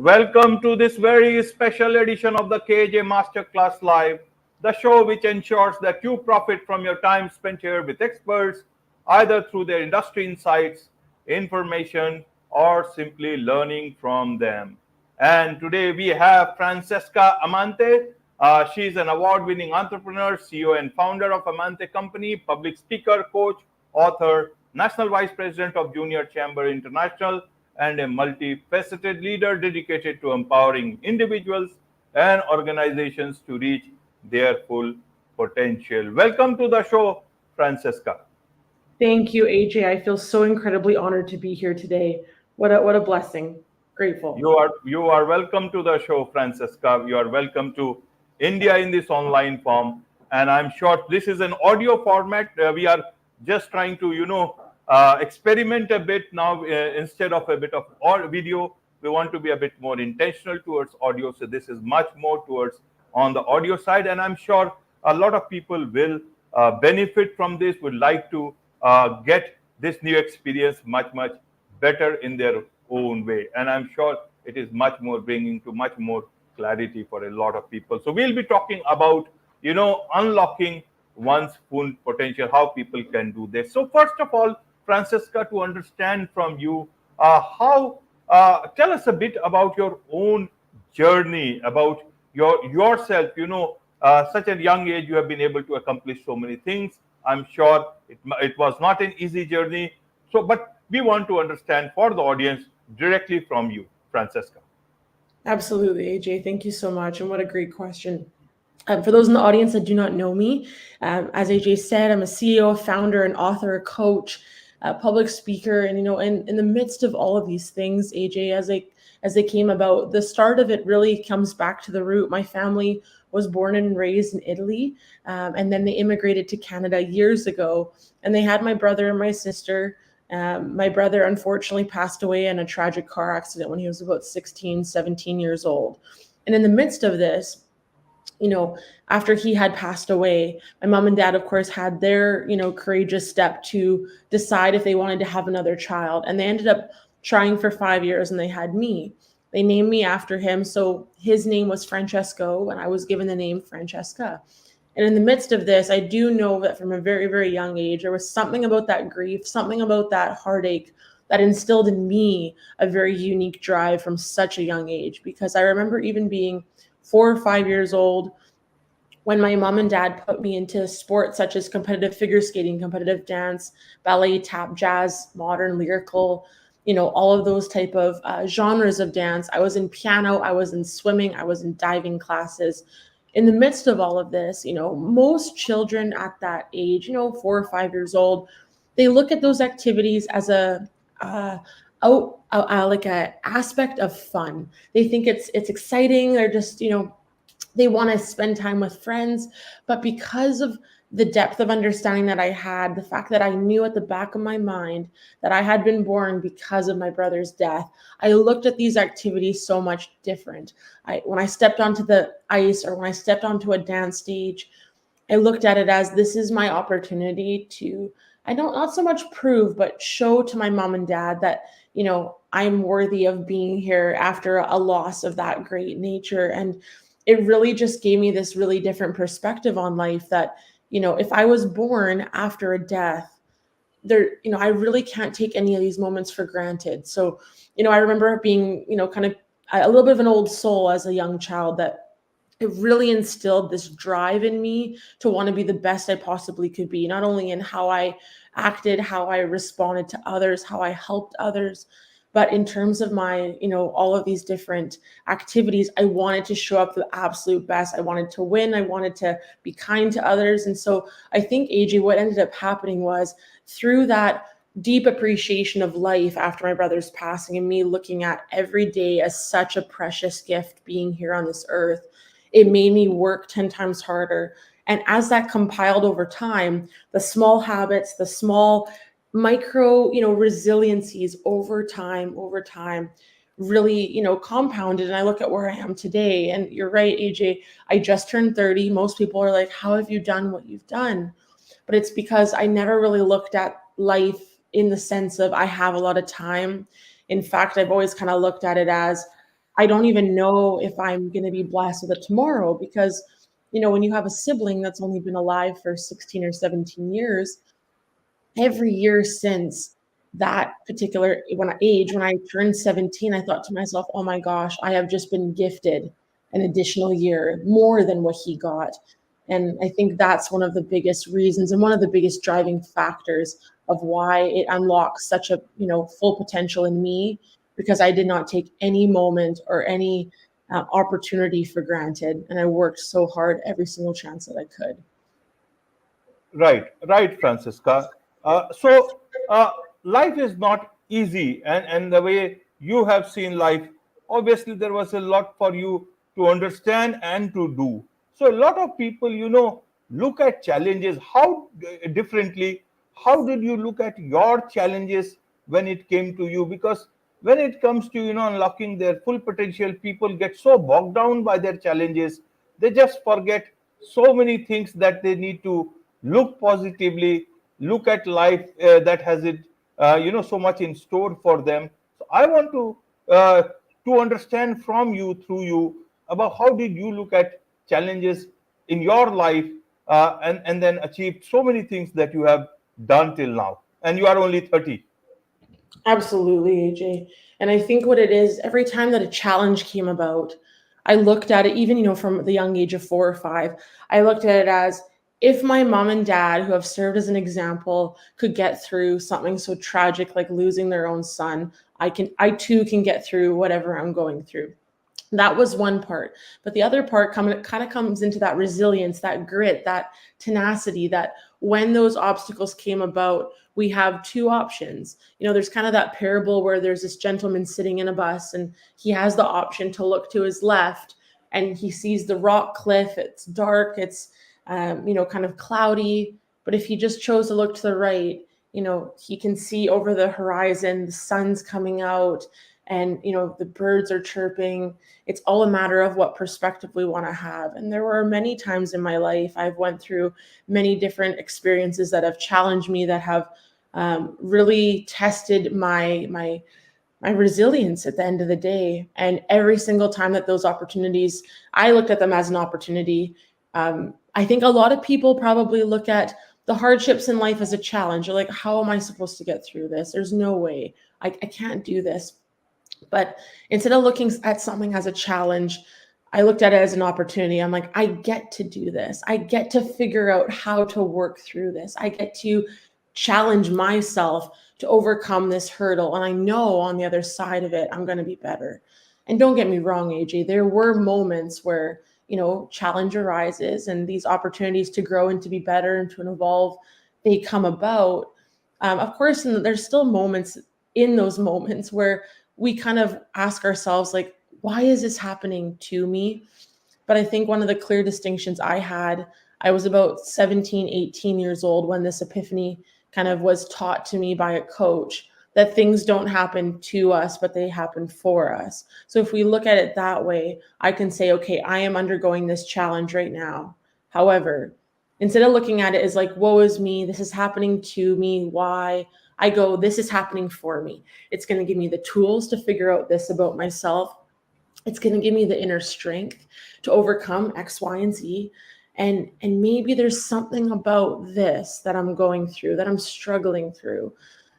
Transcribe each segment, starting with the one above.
Welcome to this very special edition of the KAJ Masterclass Live, the show which ensures that you profit from your time spent here with experts, either through their industry insights, information, or simply learning from them. And today we have Francesca Amante. She's an award-winning entrepreneur, CEO and founder of AMANTE Company, public speaker, coach, author, National Vice President of Junior Chamber International, and a multifaceted leader dedicated to empowering individuals and organizations to reach their full potential. Welcome to the show, Francesca. Thank you, AJ. I feel so incredibly honored to be here today. What a blessing. Grateful. You are welcome to the show, Francesca. You are welcome to India in this online form. And I'm sure this is an audio format. We are just trying to, experiment a bit now instead of a bit of video. We want to be a bit more intentional towards audio. So this is much more towards on the audio side. And I'm sure a lot of people will benefit from this, would like to get this new experience much better in their own way. And I'm sure it is much more bringing to much more clarity for a lot of people. So we'll be talking about, unlocking one's full potential, how people can do this. So first of all, Francesca, to understand from you, how tell us a bit about your own journey, about yourself. Such a young age, you have been able to accomplish so many things. I'm sure it was not an easy journey. So, but we want to understand for the audience directly from you, Francesca. Absolutely, AJ. Thank you so much. And what a great question. For those in the audience that do not know me, as AJ said, I'm a CEO, founder, and author, a coach, a public speaker. And, in the midst of all of these things, AJ, as they came about, the start of it really comes back to the root. My family was born and raised in Italy, and then they immigrated to Canada years ago. And they had my brother and my sister. My brother unfortunately passed away in a tragic car accident when he was about 16, 17 years old. And in the midst of this, after he had passed away, my mom and dad, of course, had their, courageous step to decide if they wanted to have another child. And they ended up trying for 5 years, and they had me. They named me after him. So his name was Francesco, and I was given the name Francesca. And in the midst of this, I do know that from a very, very young age, there was something about that grief, something about that heartache that instilled in me a very unique drive from such a young age. Because I remember even being 4 or 5 years old when my mom and dad put me into sports such as competitive figure skating, competitive dance, ballet, tap, jazz, modern, lyrical, all of those type of genres of dance. I was in piano, I was in swimming, I was in diving classes. In the midst of all of this, most children at that age, 4 or 5 years old, they look at those activities as like a aspect of fun. They think it's exciting. They're just, they want to spend time with friends. But because of the depth of understanding that I had, the fact that I knew at the back of my mind that I had been born because of my brother's death, I looked at these activities so much different. When I stepped onto the ice or when I stepped onto a dance stage, I looked at it as this is my opportunity to, not so much prove, but show to my mom and dad that, I'm worthy of being here after a loss of that great nature. And it really just gave me this really different perspective on life that, if I was born after a death, I really can't take any of these moments for granted. So, I remember being, kind of a little bit of an old soul as a young child, that it really instilled this drive in me to want to be the best I possibly could be, not only in how I acted, how I responded to others, how I helped others, but in terms of my, all of these different activities, I wanted to show up the absolute best. I wanted to win. I wanted to be kind to others. And so I think, AJ, what ended up happening was through that deep appreciation of life after my brother's passing and me looking at every day as such a precious gift being here on this earth, it made me work 10 times harder. And as that compiled over time, the small habits, the small micro, resiliencies over time really, compounded. And I look at where I am today, and you're right, AJ, I just turned 30. Most people are like, how have you done what you've done? But it's because I never really looked at life in the sense of I have a lot of time. In fact, I've always kind of looked at it as I don't even know if I'm going to be blessed with it tomorrow because, when you have a sibling that's only been alive for 16 or 17 years, every year since that particular when I turned 17, I thought to myself, oh my gosh, I have just been gifted an additional year more than what he got. And I think that's one of the biggest reasons and one of the biggest driving factors of why it unlocks such a, full potential in me, because I did not take any moment or any opportunity for granted. And I worked so hard every single chance that I could. Right, right, Francisca. So life is not easy, and the way you have seen life, obviously there was a lot for you to understand and to do. So a lot of people, look at challenges how differently. How did you look at your challenges when it came to you? Because when it comes to unlocking their full potential, people get so bogged down by their challenges, they just forget so many things that they need to look positively, look at life that has it so much in store for them. So I want uh, to understand from you, through you, about how did you look at challenges in your life, and then achieved so many things that you have done till now, and you are only 30. Absolutely, AJ. And I think what it is, every time that a challenge came about, I looked at it, even, from the young age of 4 or 5, I looked at it as, if my mom and dad, who have served as an example, could get through something so tragic like losing their own son, I too can get through whatever I'm going through. That was one part. But the other part kind of comes into that resilience, that grit, that tenacity, that when those obstacles came about, we have two options. There's kind of that parable where there's this gentleman sitting in a bus and he has the option to look to his left and he sees the rock cliff. It's dark, it's, kind of cloudy. But if he just chose to look to the right, he can see over the horizon, the sun's coming out, and the birds are chirping. It's all a matter of what perspective we want to have. And there were many times in my life I've went through many different experiences that have challenged me, that have really tested my resilience at the end of the day. And every single time that those opportunities, I looked at them as an opportunity. I think a lot of people probably look at the hardships in life as a challenge. They're like, how am I supposed to get through this? There's no way. I can't do this. But instead of looking at something as a challenge, I looked at it as an opportunity. I'm like, I get to do this. I get to figure out how to work through this. I get to challenge myself to overcome this hurdle. And I know on the other side of it, I'm going to be better. And don't get me wrong, AJ, there were moments where, challenge arises and these opportunities to grow and to be better and to evolve, they come about. Of course, and there's still moments in those moments where we kind of ask ourselves, like, why is this happening to me? But I think one of the clear distinctions I had, I was about 17, 18 years old when this epiphany kind of was taught to me by a coach, that things don't happen to us, but they happen for us. So if we look at it that way, I can say, okay, I am undergoing this challenge right now. However, instead of looking at it as like, woe is me, this is happening to me, why? I go, this is happening for me. It's going to give me the tools to figure out this about myself. It's going to give me the inner strength to overcome X, Y, and Z. And maybe there's something about this that I'm going through, that I'm struggling through,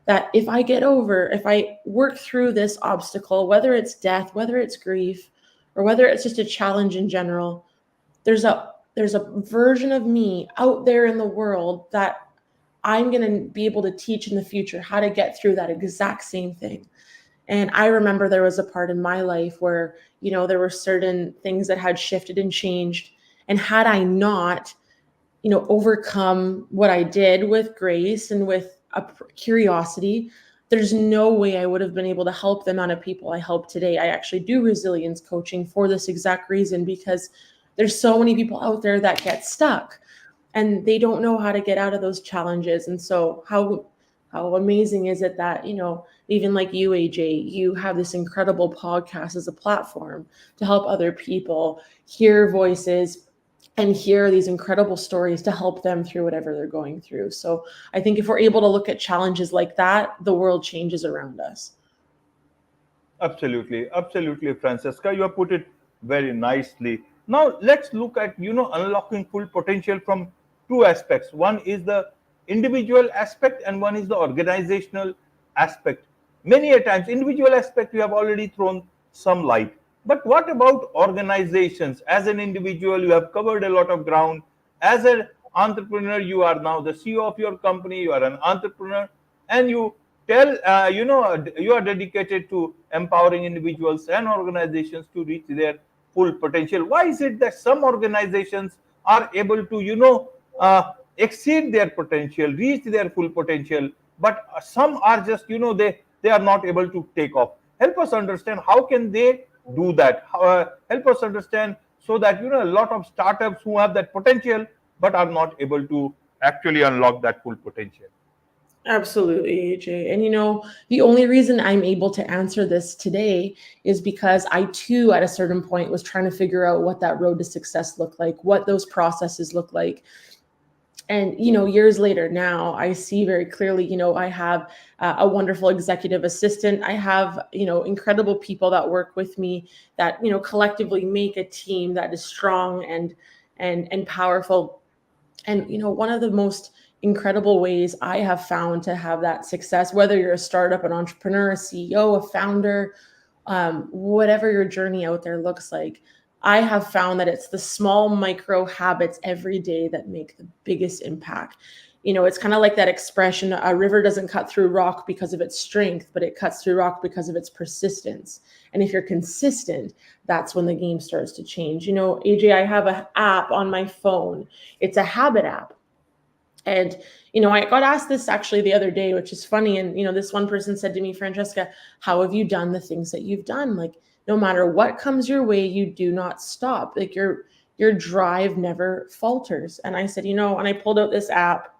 that if I work through this obstacle, whether it's death, whether it's grief, or whether it's just a challenge in general, there's a version of me out there in the world that I'm going to be able to teach in the future how to get through that exact same thing. And I remember there was a part in my life where, there were certain things that had shifted and changed. And had I not, overcome what I did with grace and with a curiosity, there's no way I would have been able to help the amount of people I help today. I actually do resilience coaching for this exact reason, because there's so many people out there that get stuck and they don't know how to get out of those challenges. And so how amazing is it that, even like you, AJ, you have this incredible podcast as a platform to help other people hear voices and hear these incredible stories to help them through whatever they're going through. So I think if we're able to look at challenges like that, the world changes around us. Absolutely, absolutely, Francesca. You have put it very nicely. Now let's look at unlocking full potential from two aspects. One is the individual aspect, and one is the organizational aspect. Many a times, individual aspect we have already thrown some light. But what about organizations? As an individual, you have covered a lot of ground. As an entrepreneur, you are now the CEO of your company. You are an entrepreneur, and you are dedicated to empowering individuals and organizations to reach their full potential. Why is it that some organizations are able to exceed their potential, reach their full potential, but some are just they are not able to take off? Help us understand how can they do that. Help us understand, so that a lot of startups who have that potential but are not able to actually unlock that full potential. Absolutely, AJ. And the only reason I'm able to answer this today is because I too, at a certain point, was trying to figure out what that road to success looked like, what those processes look like. And years later now, I see very clearly, I have a wonderful executive assistant. I have incredible people that work with me that collectively make a team that is strong and powerful. And one of the most incredible ways I have found to have that success, whether you're a startup, an entrepreneur, a CEO, a founder, whatever your journey out there looks like, I have found that it's the small micro habits every day that make the biggest impact. It's kind of like that expression, a river doesn't cut through rock because of its strength, but it cuts through rock because of its persistence. And if you're consistent, that's when the game starts to change. AJ, I have an app on my phone. It's a habit app. And I got asked this actually the other day, which is funny. And this one person said to me, Francesca, how have you done the things that you've done? Like, no matter what comes your way, you do not stop. Like, your drive never falters. And I said, and I pulled out this app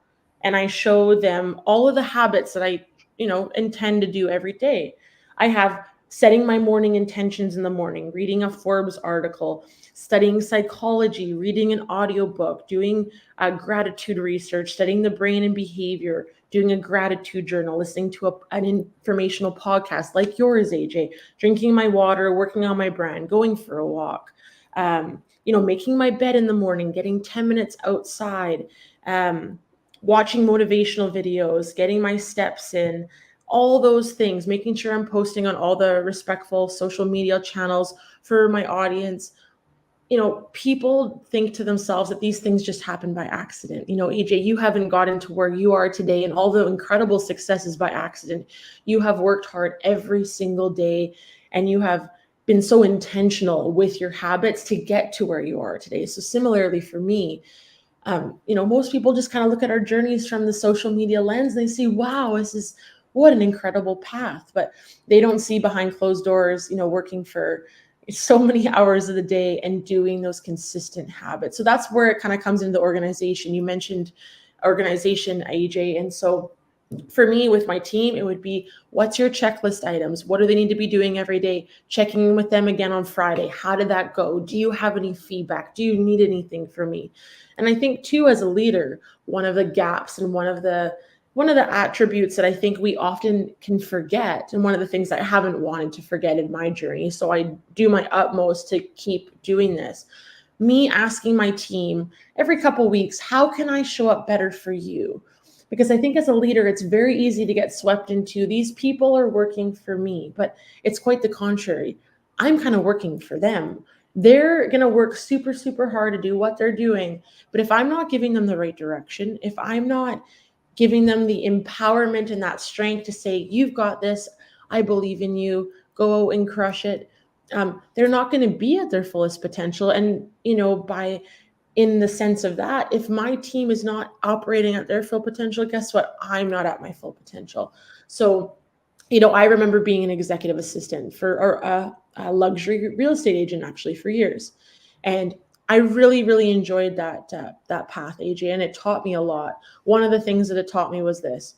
and I showed them all of the habits that I intend to do every day. I have setting my morning intentions in the morning, reading a Forbes article, studying psychology, reading an audiobook, doing gratitude research, studying the brain and behavior, doing a gratitude journal, listening to an informational podcast like yours, AJ, drinking my water, working on my brand, going for a walk, making my bed in the morning, getting 10 minutes outside, watching motivational videos, getting my steps in, all those things, making sure I'm posting on all the respectful social media channels for my audience. People think to themselves that these things just happen by accident. AJ, you haven't gotten to where you are today and all the incredible successes by accident. You have worked hard every single day and you have been so intentional with your habits to get to where you are today. So similarly for me, most people just kind of look at our journeys from the social media lens and they see, wow, what an incredible path. But they don't see behind closed doors, working for so many hours of the day and doing those consistent habits. So that's where it kind of comes into the organization. You mentioned organization, AJ. And so for me with my team, it would be, what's your checklist items? What do they need to be doing every day? Checking in with them again on Friday. How did that go? Do you have any feedback? Do you need anything from me? And I think too, as a leader, one of the gaps and one of the attributes that I think we often can forget, and one of the things that I haven't wanted to forget in my journey, so I do my utmost to keep doing this, me asking my team every couple weeks, how can I show up better for you? Because I think as a leader, it's very easy to get swept into, these people are working for me, but it's quite the contrary. I'm kind of working for them. They're going to work super, super hard to do what they're doing. But if I'm not giving them the right direction, if I'm not giving them the empowerment and that strength to say, you've got this, I believe in you, go and crush it, they're not going to be at their fullest potential. And, in the sense of that, if my team is not operating at their full potential, guess what? I'm not at my full potential. So, I remember being an executive assistant for or a luxury real estate agent actually for years, and I really, really enjoyed that path, AJ, and it taught me a lot. One of the things that it taught me was this: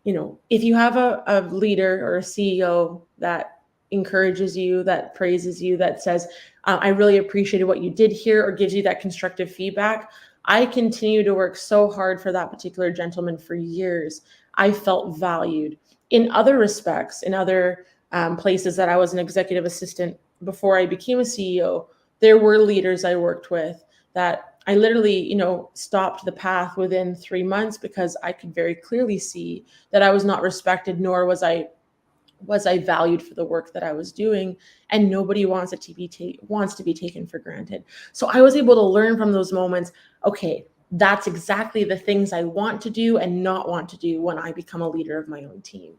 if you have a leader or a CEO that encourages you, that praises you, that says, I really appreciated what you did here, or gives you that constructive feedback. I continue to work so hard for that particular gentleman for years. I felt valued in other respects, in other places that I was an executive assistant before I became a CEO, there were leaders I worked with that I literally, stopped the path within 3 months because I could very clearly see that I was not respected, nor was I valued for the work that I was doing, and nobody wants it to be wants to be taken for granted. So I was able to learn from those moments. Okay, that's exactly the things I want to do and not want to do when I become a leader of my own team.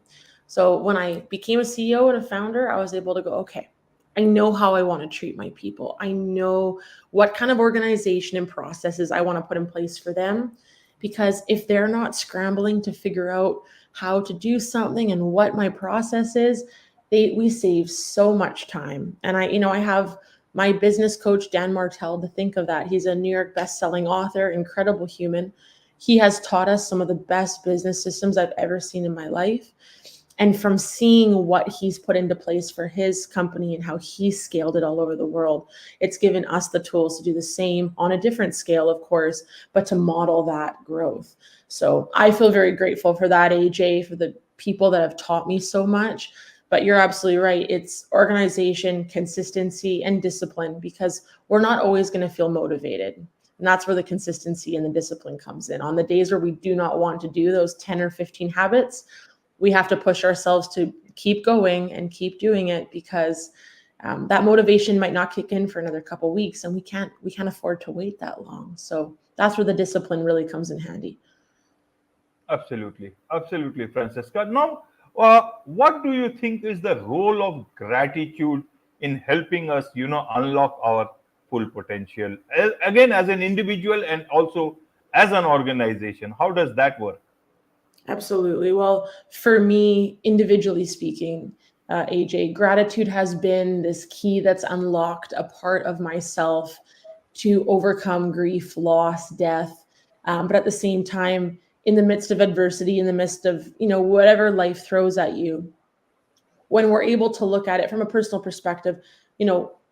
So when I became a CEO and a founder, I was able to go, okay, I know how I want to treat my people. I know what kind of organization and processes I want to put in place for them. Because if they're not scrambling to figure out how to do something and what my process is, we save so much time. And I have my business coach, Dan Martell, to think of that. He's a New York best-selling author, incredible human. He has taught us some of the best business systems I've ever seen in my life. And from seeing what he's put into place for his company and how he scaled it all over the world, it's given us the tools to do the same on a different scale, of course, but to model that growth. So I feel very grateful for that, AJ, for the people that have taught me so much. But you're absolutely right. It's organization, consistency, and discipline, because we're not always going to feel motivated. And that's where the consistency and the discipline comes in. On the days where we do not want to do those 10 or 15 habits, we have to push ourselves to keep going and keep doing it, because that motivation might not kick in for another couple of weeks, and we can't afford to wait that long. So that's where the discipline really comes in handy. Absolutely, absolutely, Francesca. Now, what do you think is the role of gratitude in helping us, unlock our full potential? Again, as an individual and also as an organization, how does that work? Absolutely. Well, for me, individually speaking, AJ, gratitude has been this key that's unlocked a part of myself to overcome grief, loss, death. But at the same time, in the midst of adversity, in the midst of, whatever life throws at you, when we're able to look at it from a personal perspective,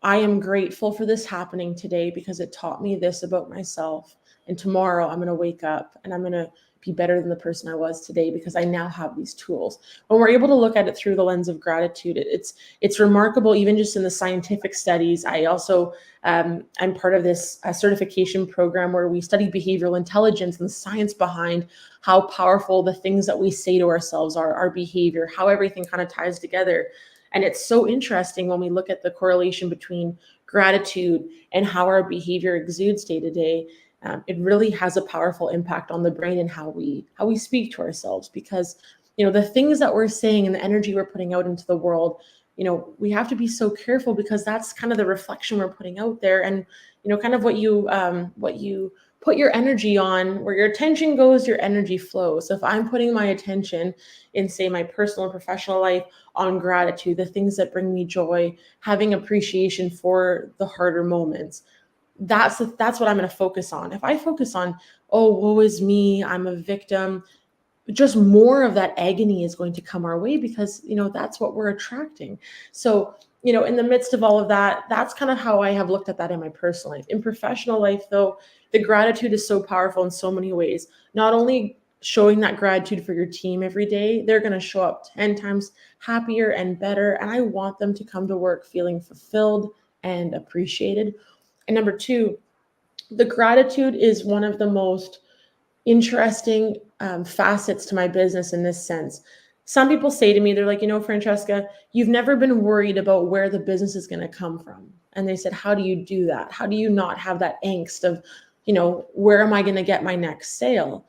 I am grateful for this happening today because it taught me this about myself. And tomorrow I'm going to wake up and I'm going to be better than the person I was today because I now have these tools. When we're able to look at it through the lens of gratitude, it's remarkable, even just in the scientific studies. I also, I'm part of this certification program where we study behavioral intelligence and the science behind how powerful the things that we say to ourselves are, our behavior, how everything kind of ties together. And it's so interesting when we look at the correlation between gratitude and how our behavior exudes day to day. It really has a powerful impact on the brain and how we speak to ourselves, because the things that we're saying and the energy we're putting out into the world, we have to be so careful, because that's kind of the reflection we're putting out there. And kind of what you put your energy on, where your attention goes, your energy flows. So if I'm putting my attention in, say, my personal and professional life on gratitude, the things that bring me joy, having appreciation for the harder moments, that's what I'm going to focus on. If I focus on, oh, woe is me, I'm a victim, just more of that agony is going to come our way, because that's what we're attracting. So in the midst of all of that, that's kind of how I have looked at that in my personal life. In professional life, though, the gratitude is so powerful in so many ways. Not only showing that gratitude for your team every day, they're going to show up 10 times happier and better, and I want them to come to work feeling fulfilled and appreciated. And number two, the gratitude is one of the most interesting facets to my business in this sense. Some people say to me, they're like, Francesca, you've never been worried about where the business is going to come from. And they said, how do you do that? How do you not have that angst of, where am I going to get my next sale?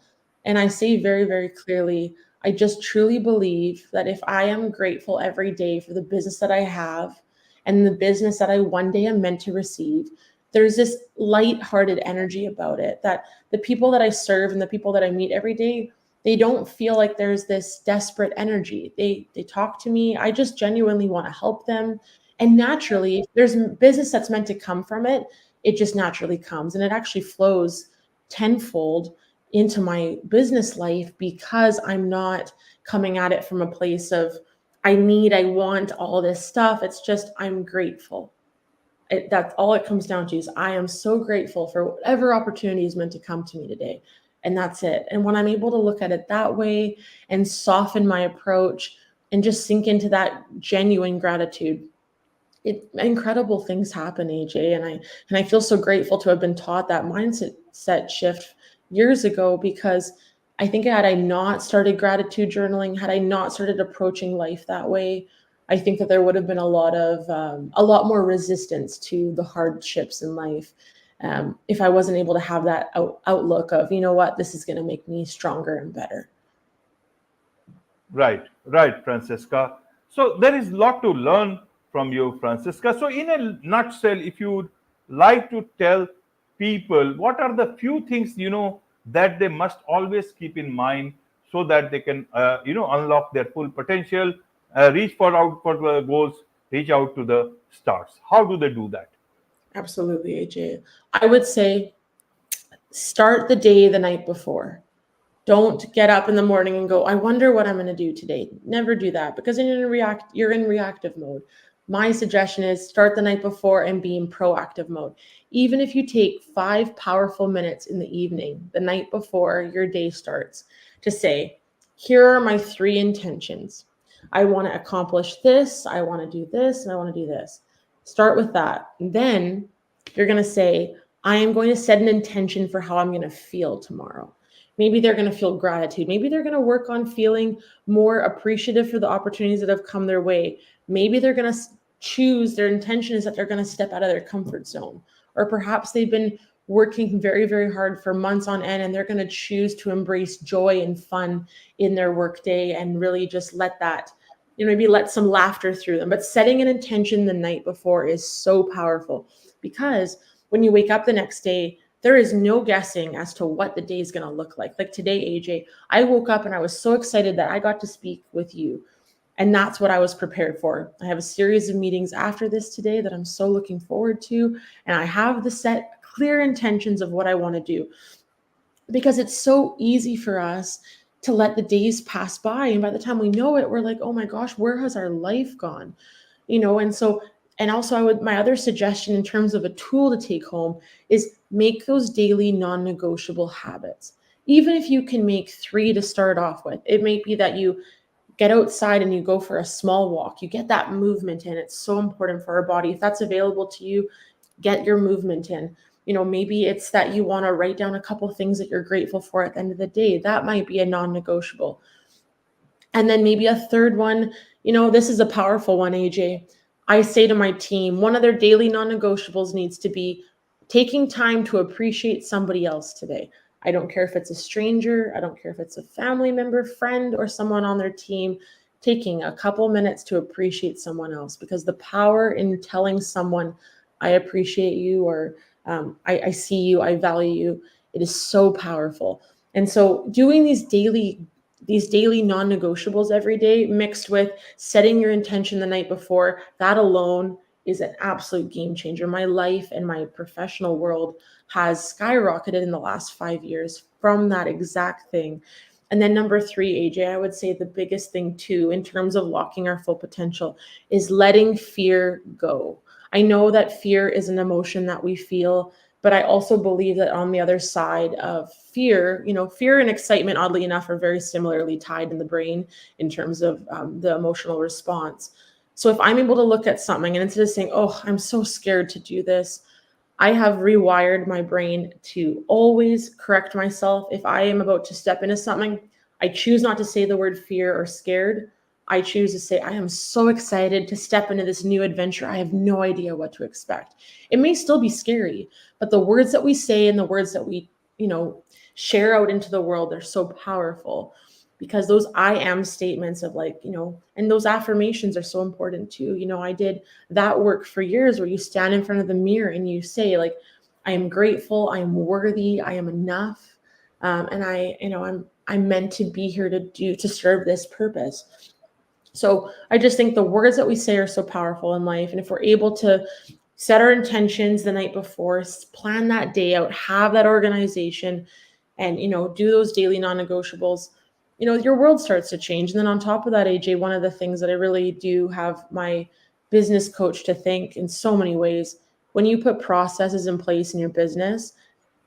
And I say very, very clearly, I just truly believe that if I am grateful every day for the business that I have and the business that I one day am meant to receive, there's this light-hearted energy about it, that the people that I serve and the people that I meet every day, they don't feel like there's this desperate energy. They talk to me. I just genuinely want to help them. And naturally, if there's business that's meant to come from it, it just naturally comes. And it actually flows tenfold into my business life, because I'm not coming at it from a place of, I want all this stuff. It's just, I'm grateful. That's all it comes down to, is I am so grateful for whatever opportunity is meant to come to me today. And that's it. And when I'm able to look at it that way and soften my approach, and just sink into that genuine gratitude, incredible things happen, AJ. And I feel so grateful to have been taught that mindset shift years ago, because I think had I not started gratitude journaling, had I not started approaching life that way, I think that there would have been a lot more resistance to the hardships in life, if I wasn't able to have that outlook of, you know what, this is going to make me stronger and better. Right, right, Francesca. So there is a lot to learn from you, Francesca. So in a nutshell, if you would like to tell people what are the few things that they must always keep in mind so that they can unlock their full potential, reach for out for the goals, reach out to the stars. How do they do that? Absolutely, AJ. I would say start the day the night before. Don't get up in the morning and go, I wonder what I'm going to do today. Never do that, because you're in reactive mode. My suggestion is start the night before and be in proactive mode. Even if you take 5 powerful minutes in the evening, the night before your day starts, to say, here are my 3 intentions. I want to accomplish this, I want to do this, and I want to do this. Start with that. Then you're going to say, I am going to set an intention for how I'm going to feel tomorrow. Maybe they're going to feel gratitude. Maybe they're going to work on feeling more appreciative for the opportunities that have come their way. Maybe they're going to choose, their intention is that they're going to step out of their comfort zone. Or perhaps they've been working very, very hard for months on end, and they're going to choose to embrace joy and fun in their workday and really just let that, maybe let some laughter through them. But setting an intention the night before is so powerful, because when you wake up the next day, there is no guessing as to what the day is going to look like. Like today, AJ, I woke up and I was so excited that I got to speak with you. And that's what I was prepared for. I have a series of meetings after this today that I'm so looking forward to. And I have the set clear intentions of what I want to do, because it's so easy for us to let the days pass by. And by the time we know it, we're like, oh my gosh, where has our life gone? And also my other suggestion in terms of a tool to take home is make those daily non-negotiable habits. Even if you can make 3 to start off with, it may be that you get outside and you go for a small walk, you get that movement in. It's so important for our body. If that's available to you, get your movement in. Maybe it's that you want to write down a couple things that you're grateful for at the end of the day. That might be a non-negotiable. And then maybe a third one, this is a powerful one, AJ. I say to my team, one of their daily non-negotiables needs to be taking time to appreciate somebody else today. I don't care if it's a stranger, I don't care if it's a family member, friend, or someone on their team, taking a couple minutes to appreciate someone else, because the power in telling someone, I appreciate you, or I see you, I value you, it is so powerful. And so doing these daily non-negotiables every day, mixed with setting your intention the night before, that alone is an absolute game changer. My life and my professional world has skyrocketed in the last 5 years from that exact thing. And then number 3, AJ, I would say the biggest thing too, in terms of locking our full potential, is letting fear go. I know that fear is an emotion that we feel, but I also believe that on the other side of fear, fear and excitement, oddly enough, are very similarly tied in the brain in terms of the emotional response. So if I'm able to look at something and instead of saying, oh, I'm so scared to do this, I have rewired my brain to always correct myself. If I am about to step into something, I choose not to say the word fear or scared. I choose to say, I am so excited to step into this new adventure. I have no idea what to expect. It may still be scary, but the words that we say and the words that we, share out into the world are so powerful, because those I am statements of and those affirmations are so important too. I did that work for years where you stand in front of the mirror and you say, I am grateful, I am worthy, I am enough. And I'm meant to be here to serve this purpose. So I just think the words that we say are so powerful in life. And if we're able to set our intentions the night before, plan that day out, have that organization, and, do those daily non-negotiables, your world starts to change. And then on top of that, AJ, one of the things that I really do have my business coach to thank in so many ways, when you put processes in place in your business,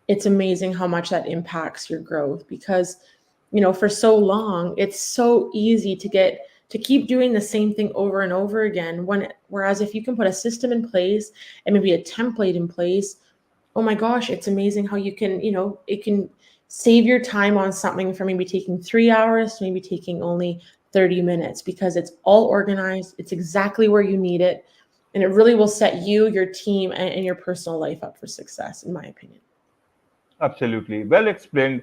it's amazing how much that impacts your growth. Because, for so long, it's so easy to get to keep doing the same thing over and over again. Whereas if you can put a system in place and maybe a template in place, oh my gosh, it's amazing how you can, it can save your time on something from maybe taking 3 hours to maybe taking only 30 minutes, because it's all organized, it's exactly where you need it, and it really will set you, your team, and your personal life up for success, in my opinion. Absolutely. Well explained,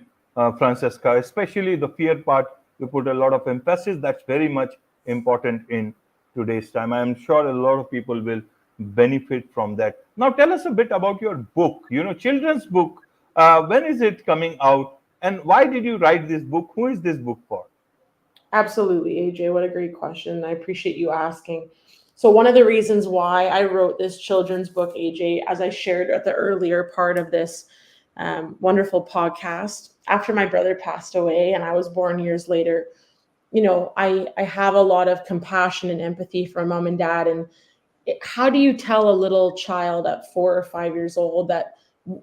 Francesca, especially the fear part. You put a lot of emphasis. That's very much important in today's time. I am sure a lot of people will benefit from that. Now, tell us a bit about your book, children's book. When is it coming out? And why did you write this book? Who is this book for? Absolutely, AJ. What a great question. I appreciate you asking. So, one of the reasons why I wrote this children's book, AJ, as I shared at the earlier part of this wonderful podcast, after my brother passed away and I was born years later, I have a lot of compassion and empathy for mom and dad. And how do you tell a little child at 4 or 5 years old that,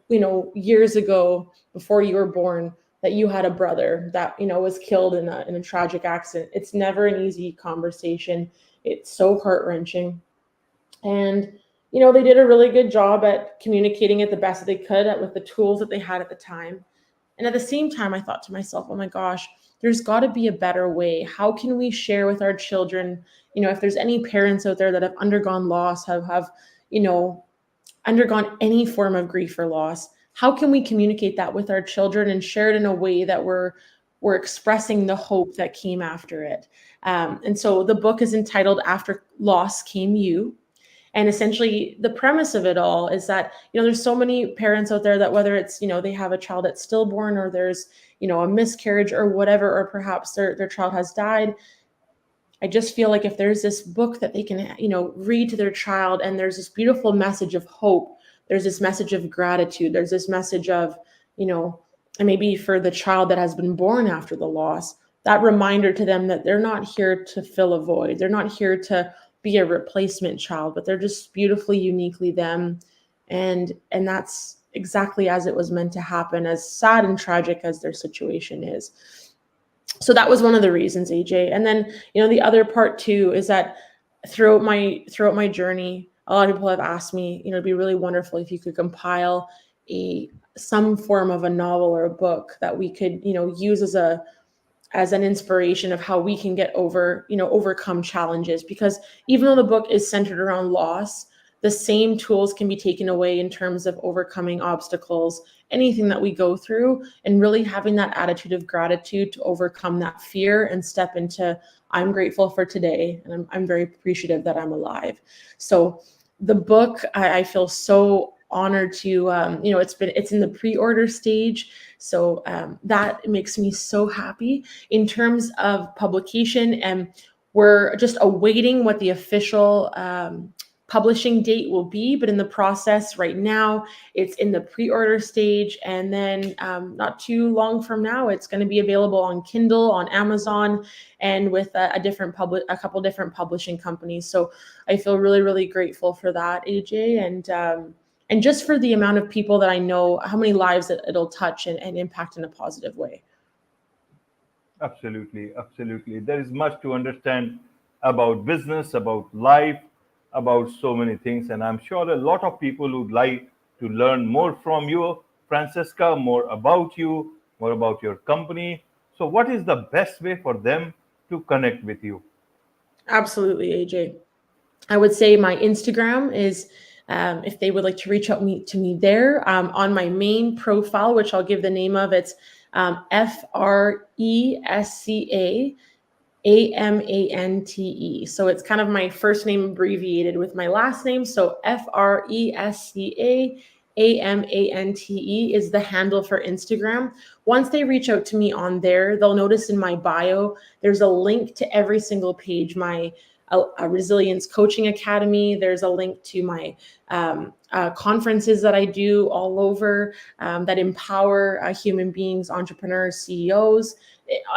years ago, before you were born, that you had a brother that, was killed in a tragic accident? It's never an easy conversation. It's so heart-wrenching. And, they did a really good job at communicating it the best that they could with the tools that they had at the time. And at the same time, I thought to myself, oh my gosh, there's got to be a better way. How can we share with our children, if there's any parents out there that have undergone loss, have undergone any form of grief or loss, how can we communicate that with our children and share it in a way that we're expressing the hope that came after it? And so the book is entitled After Loss Came You. And essentially the premise of it all is that, there's so many parents out there that, whether it's, they have a child that's stillborn, or there's, a miscarriage or whatever, or perhaps their child has died. I just feel like if there's this book that they can, read to their child, and there's this beautiful message of hope, there's this message of gratitude, there's this message of, and maybe for the child that has been born after the loss, that reminder to them that they're not here to fill a void. They're not here to be a replacement child, but they're just beautifully, uniquely them. And that's exactly as it was meant to happen, as sad and tragic as their situation is. So that was one of the reasons, AJ. And then, the other part too is that throughout my journey, a lot of people have asked me, it'd be really wonderful if you could compile some form of a novel or a book that we could, use as an inspiration of how we can overcome challenges. Because even though the book is centered around loss, the same tools can be taken away in terms of overcoming obstacles, anything that we go through, and really having that attitude of gratitude to overcome that fear and step into, I'm grateful for today, and I'm very appreciative that I'm alive. So the book, I feel so honored to, it's in the pre-order stage. So that makes me so happy. In terms of publication, and we're just awaiting what the official publishing date will be, but in the process right now, it's in the pre-order stage. And then not too long from now, it's going to be available on Kindle, on Amazon, and with a couple different publishing companies. So I feel really, really grateful for that, AJ. And just for the amount of people that I know, how many lives that it'll touch and impact in a positive way. Absolutely, absolutely. There is much to understand about business, about life, about so many things. And I'm sure a lot of people would like to learn more from you, Francesca, more about you, more about your company. So, what is the best way for them to connect with you? Absolutely, AJ. I would say my Instagram is, if they would like to reach out to me there, on my main profile, which I'll give the name of, it's Fresca. So it's kind of my first name abbreviated with my last name. So Fresca Amante is the handle for Instagram. Once they reach out to me on there, they'll notice in my bio, there's a link to every single page. My a Resilience Coaching Academy. There's a link to my conferences that I do all over that empower human beings, entrepreneurs, CEOs.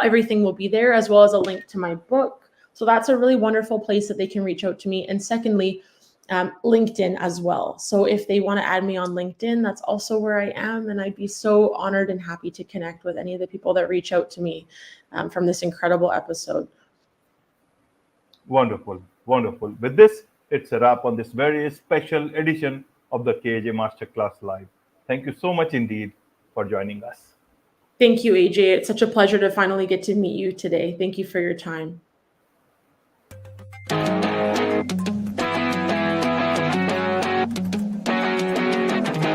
Everything will be there, as well as a link to my book. So that's a really wonderful place that they can reach out to me. And secondly, LinkedIn as well. So if they want to add me on LinkedIn, that's also where I am. And I'd be so honored and happy to connect with any of the people that reach out to me from this incredible episode. Wonderful, wonderful. With this, it's a wrap on this very special edition of the KJ Masterclass Live. Thank you so much indeed for joining us. Thank you, AJ. It's such a pleasure to finally get to meet you today. Thank you for your time.